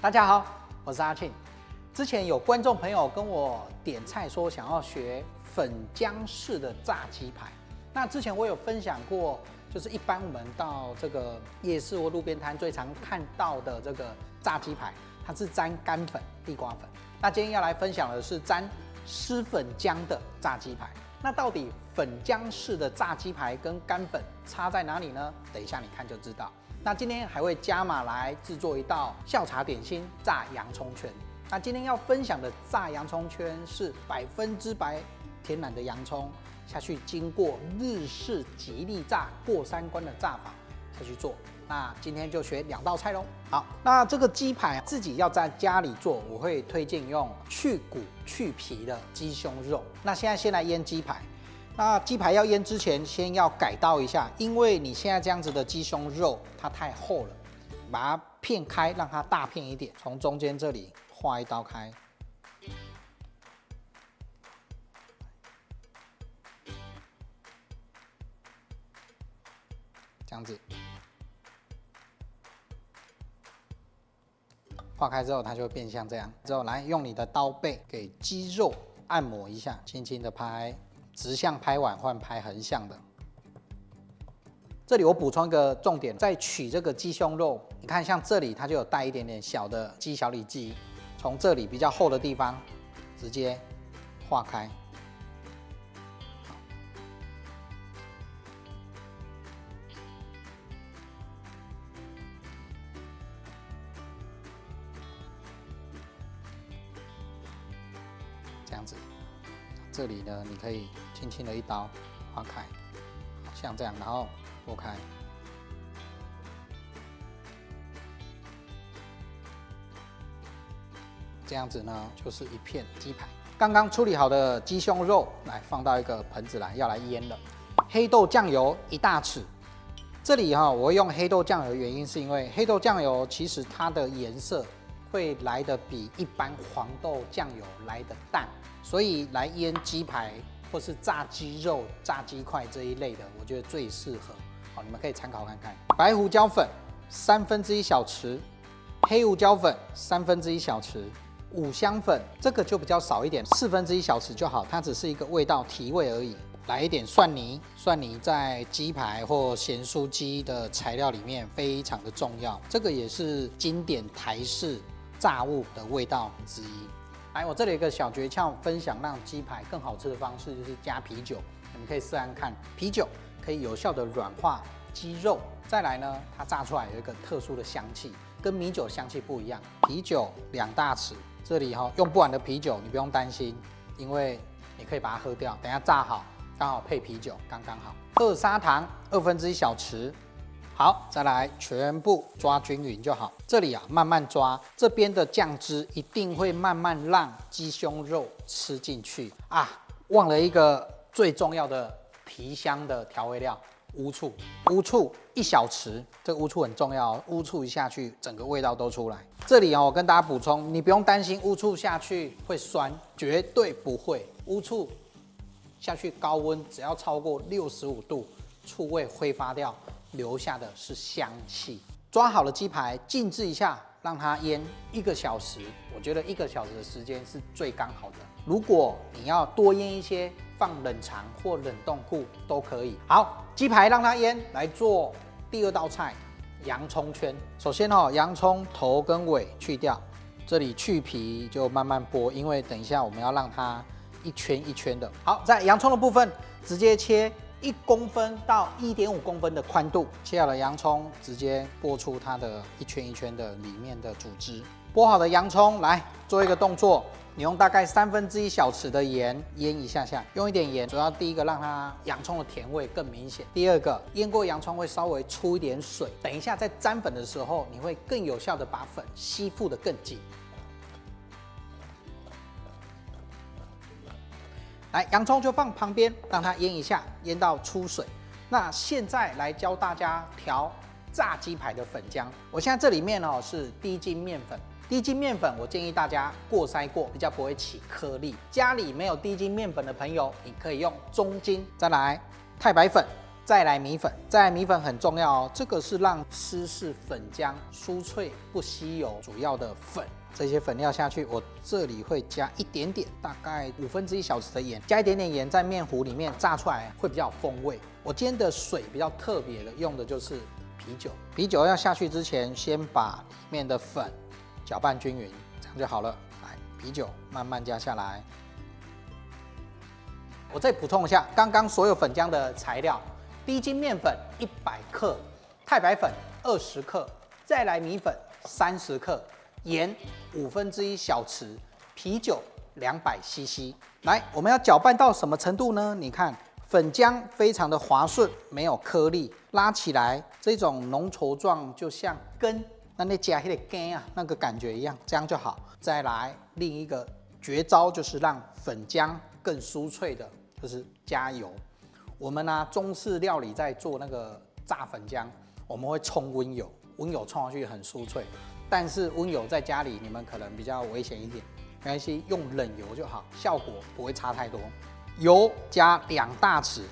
大家好，我是阿庆。之前有观众朋友跟我点菜说想要学粉浆式的炸鸡排。那之前我有分享过，就是一般我们到这个夜市或路边摊最常看到的这个炸鸡排，它是沾干粉、地瓜粉。那今天要来分享的是沾湿粉浆的炸鸡排。那到底粉浆式的炸鸡排跟干粉差在哪里呢？等一下你看就知道。那今天还会加码来制作一道下午茶点心——炸洋葱圈。那今天要分享的炸洋葱圈是100%天然的洋葱下去经过日式吉利炸过3关的炸法下去做。那今天就学2道菜咯。好，那这个鸡排自己要在家里做，我会推荐用去骨去皮的鸡胸肉。那现在先来腌鸡排。那鸡排要腌之前，先要改刀一下，因为你现在这样子的鸡胸肉它太厚了，把它片开，让它大片一点，从中间这里划一刀开。这样子划开之后，它就会变像这样。之后来用你的刀背给鸡肉按摩一下，轻轻的拍。直向拍完换拍横向的。这里我补充一个重点，在取这个鸡胸肉，你看像这里它就有带一点点小的鸡小里脊，从这里比较厚的地方直接划开。这样子。这里呢，你可以轻轻的一刀划开，像这样，然后拨开。这样子呢，就是一片鸡排。刚刚处理好的鸡胸肉，来放到一个盆子来，要来腌了。黑豆酱油1大匙。这里我会用黑豆酱油的原因是因为黑豆酱油其实它的颜色会来得比一般黄豆酱油来得淡。所以来腌鸡排或是炸鸡肉、炸鸡块这一类的，我觉得最适合。好，你们可以参考看看。白胡椒粉1/3小匙，黑胡椒粉1/3小匙，五香粉这个就比较少一点，1/4小匙就好，它只是一个味道提味而已。来一点蒜泥，蒜泥在鸡排或咸酥鸡的材料里面非常的重要，这个也是经典台式炸物的味道之一。来，我这里有一个小诀窍，分享让鸡排更好吃的方式，就是加啤酒。你们可以试看看，啤酒可以有效的软化鸡肉。再来呢，它炸出来有一个特殊的香气，跟米酒香气不一样。啤酒2大匙，这里用不完的啤酒，你不用担心，因为你可以把它喝掉。等一下炸好，刚好配啤酒，刚刚好。二砂糖1/2小匙。好，再来全部抓均匀就好。这里慢慢抓，这边的酱汁一定会慢慢让鸡胸肉吃进去啊。忘了一个最重要的提香的调味料——乌醋。乌醋1小匙，这个乌醋很重要，乌醋一下去，整个味道都出来。这里我跟大家补充，你不用担心乌醋下去会酸，绝对不会。乌醋下去高温，只要超过65度，醋味挥发掉。留下的是香气。抓好了鸡排，静置一下，让它腌1个小时。我觉得1个小时的时间是最刚好的。如果你要多腌一些，放冷藏或冷冻库都可以。好，鸡排让它腌，来做第2道菜——洋葱圈。首先洋葱头跟尾去掉，这里去皮就慢慢剥，因为等一下我们要让它一圈一圈的。好，在洋葱的部分直接切1公分到1.5公分的宽度，切好了洋葱，直接剥出它的一圈一圈的里面的组织。剥好的洋葱，来做一个动作，你用大概1/3小匙的盐腌一下下，用一点盐，主要第一个让它洋葱的甜味更明显，第二个腌过洋葱会稍微出一点水，等一下在沾粉的时候，你会更有效的把粉吸附得更紧。来，洋葱就放旁边，让它腌一下，腌到出水。那现在来教大家调炸鸡排的粉浆。我现在这里面是低筋面粉，低筋面粉我建议大家过筛过，比较不会起颗粒。家里没有低筋面粉的朋友，你可以用中筋。再来太白粉再来米粉，再来米粉很重要哦，这个是让湿式粉浆酥脆不吸油主要的粉。这些粉料下去，我这里会加一点点，大概1/5小匙的盐，加一点点盐在面糊里面炸出来会比较有风味。我今天的水比较特别的，用的就是啤酒。啤酒要下去之前，先把里面的粉搅拌均匀，这样就好了。来，啤酒慢慢加下来。我再补充一下，刚刚所有粉浆的材料：低筋面粉100克，太白粉20克，再来米粉30克。盐1/5小匙，啤酒200cc。来，我们要搅拌到什么程度呢？你看，粉浆非常的滑顺，没有颗粒，拉起来这种浓稠状，就像根，那加那个根啊，那个感觉一样，这样就好。再来另一个绝招，就是让粉浆更酥脆的，就是加油。我们呢，中式料理在做那个炸粉浆，我们会冲温油，温油冲上去很酥脆。但是温油在家里你们可能比较危险一点，没关系，用冷油就好，效果不会差太多。油加2大匙，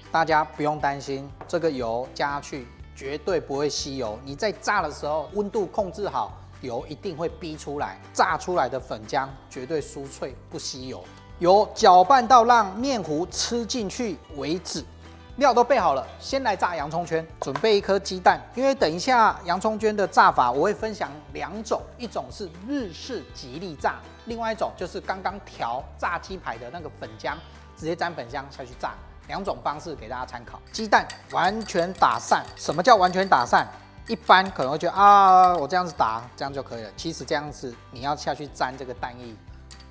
大家不用担心，这个油加下去绝对不会吸油。你在炸的时候温度控制好，油一定会逼出来，炸出来的粉浆绝对酥脆不吸油。油搅拌到让面糊吃进去为止。料都备好了，先来炸洋葱圈。准备1颗鸡蛋，因为等一下洋葱圈的炸法我会分享2种，一种是日式吉利炸，另外一种就是刚刚调炸鸡排的那个粉浆，直接沾粉浆下去炸。2种方式给大家参考。鸡蛋完全打散，什么叫完全打散？一般可能会觉得啊，我这样子打这样就可以了。其实这样子你要下去沾这个蛋液，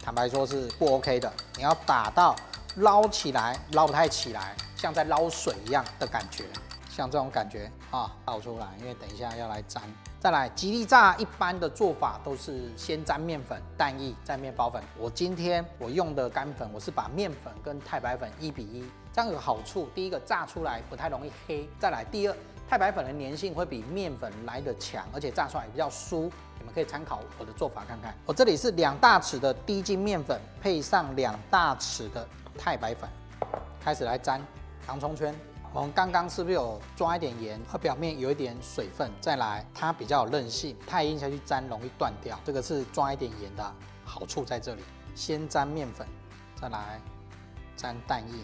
坦白说是不 OK 的。你要打到捞起来，捞不太起来。像在捞水一样的感觉，像这种感觉啊，倒出来，因为等一下要来沾。再来，吉利炸一般的做法都是先沾面粉、蛋液，再面包粉。今天我用的干粉，我是把面粉跟太白粉1比1，这样有好处。第一个，炸出来不太容易黑；再来，第二，太白粉的粘性会比面粉来得强，而且炸出来比较酥。你们可以参考我的做法看看。我这里是2大匙的低筋面粉，配上2大匙的太白粉，开始来沾。洋葱圈，我们刚刚是不是有抓一点盐？它表面有一点水分，再来它比较有韧性，太硬下去沾容易断掉。这个是抓一点盐的好处在这里。先沾面粉，再来沾蛋液。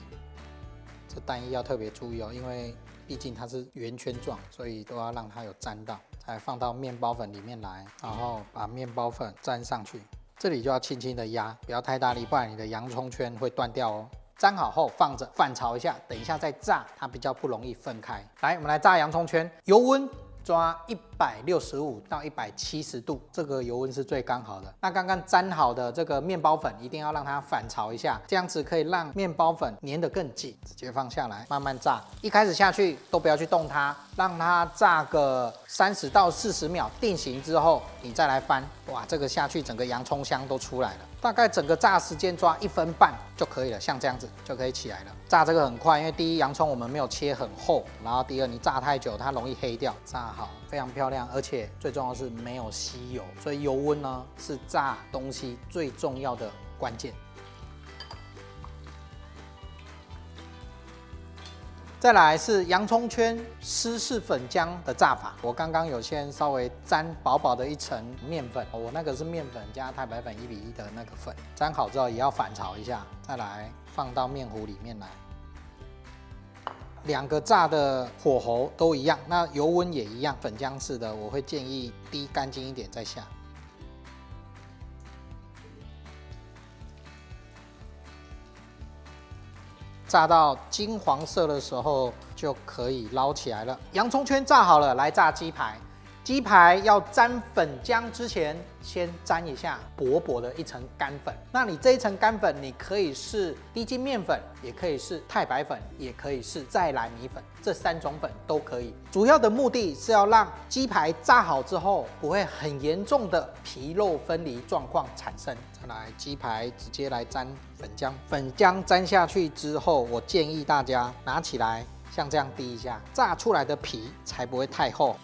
这蛋液要特别注意哦，因为毕竟它是圆圈状，所以都要让它有沾到。再放到面包粉里面来，然后把面包粉沾上去。这里就要轻轻的压，不要太大力，不然你的洋葱圈会断掉哦。沾好后放着，反炒一下，等一下再炸，它比较不容易分开。来，我们来炸洋葱圈，油温抓165到170度，这个油温是最刚好的。那刚刚沾好的这个面包粉，一定要让它反炒一下，这样子可以让面包粉粘得更紧。直接放下来，慢慢炸。一开始下去都不要去动它，让它炸个30到40秒定型之后，你再来翻。哇，这个下去整个洋葱香都出来了。大概整个炸时间抓1分半就可以了，像这样子就可以起来了。炸这个很快，因为第一洋葱我们没有切很厚，然后第二你炸太久它容易黑掉。炸好非常漂亮，而且最重要的是没有吸油，所以油温呢是炸东西最重要的关键。再来是洋葱圈湿式粉浆的炸法，我刚刚有先稍微沾薄薄的一层面粉，我那个是面粉加太白粉1比1的那个粉，沾好之后也要反炒一下，再来放到面糊里面来。2个炸的火候都一样，那油温也一样，粉浆式的我会建议滴干净一点再下。炸到金黄色的时候就可以捞起来了。洋葱圈炸好了，来炸鸡排。鸡排要沾粉浆之前，先沾一下薄薄的一层干粉。那你这一层干粉，你可以是低筋面粉，也可以是太白粉，也可以是再来米粉，这3种粉都可以。主要的目的是要让鸡排炸好之后，不会很严重的皮肉分离状况产生。再来，鸡排直接来沾粉浆，粉浆沾下去之后，我建议大家拿起来像这样滴一下，炸出来的皮才不会太厚。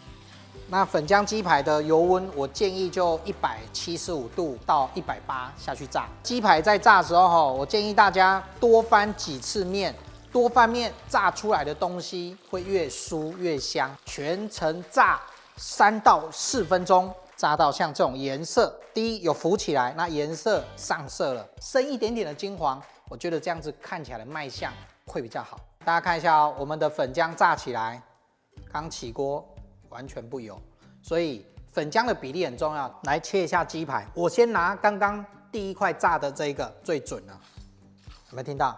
那粉浆鸡排的油温，我建议就175度到180下去炸。鸡排在炸的时候，我建议大家多翻几次面，多翻面炸出来的东西会越酥越香。全程炸3到4分钟，炸到像这种颜色，第一有浮起来，那颜色上色了，深一点点的金黄，我觉得这样子看起来的卖相会比较好。大家看一下哦，我们的粉浆炸起来，刚起锅完全不油，所以粉浆的比例很重要。来切一下鸡排，我先拿刚刚第一块炸的这个最准了，有没有听到？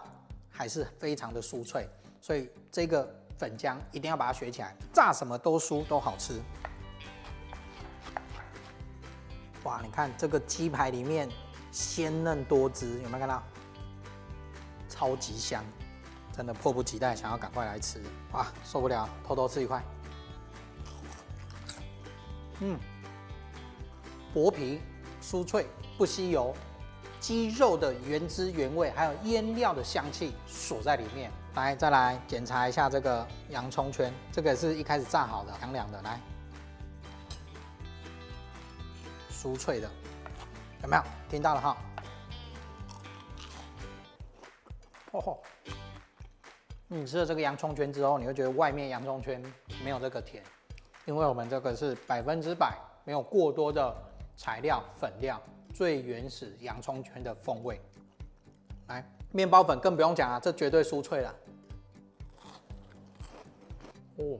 还是非常的酥脆，所以这个粉浆一定要把它学起来，炸什么都酥都好吃。哇，你看这个鸡排里面鲜嫩多汁，有没有看到？超级香。真的迫不及待想要赶快来吃，哇，受不了，偷偷吃一块。薄皮酥脆不吸油，鸡肉的原汁原味，还有腌料的香气锁在里面。来，再来检查一下这个洋葱圈，这个是一开始炸好的，凉凉的，来，酥脆的，有没有听到了哈？哦吼。你吃了这个洋葱圈之后，你会觉得外面洋葱圈没有这个甜，因为我们这个是100%没有过多的材料粉料，最原始洋葱圈的风味。来，面包粉更不用讲啊，这绝对酥脆了。哦，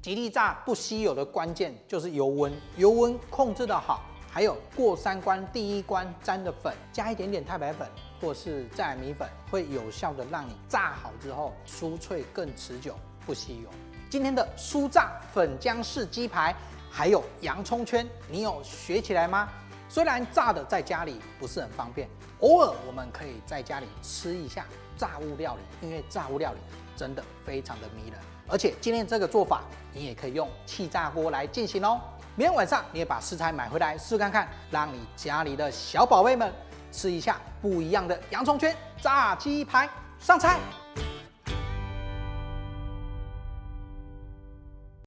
吉利炸不吸油的关键就是油温，油温控制的好，还有过3关，第1关沾的粉，加一点点太白粉。或是再来米粉，会有效的让你炸好之后酥脆更持久，不吸油。今天的酥炸粉浆式鸡排还有洋葱圈，你有学起来吗？虽然炸的在家里不是很方便，偶尔我们可以在家里吃一下炸物料理，因为炸物料理真的非常的迷人。而且今天这个做法，你也可以用气炸锅来进行哦。明天晚上你也把食材买回来试看看，让你家里的小宝贝们吃一下不一样的洋葱圈炸鸡排，上菜。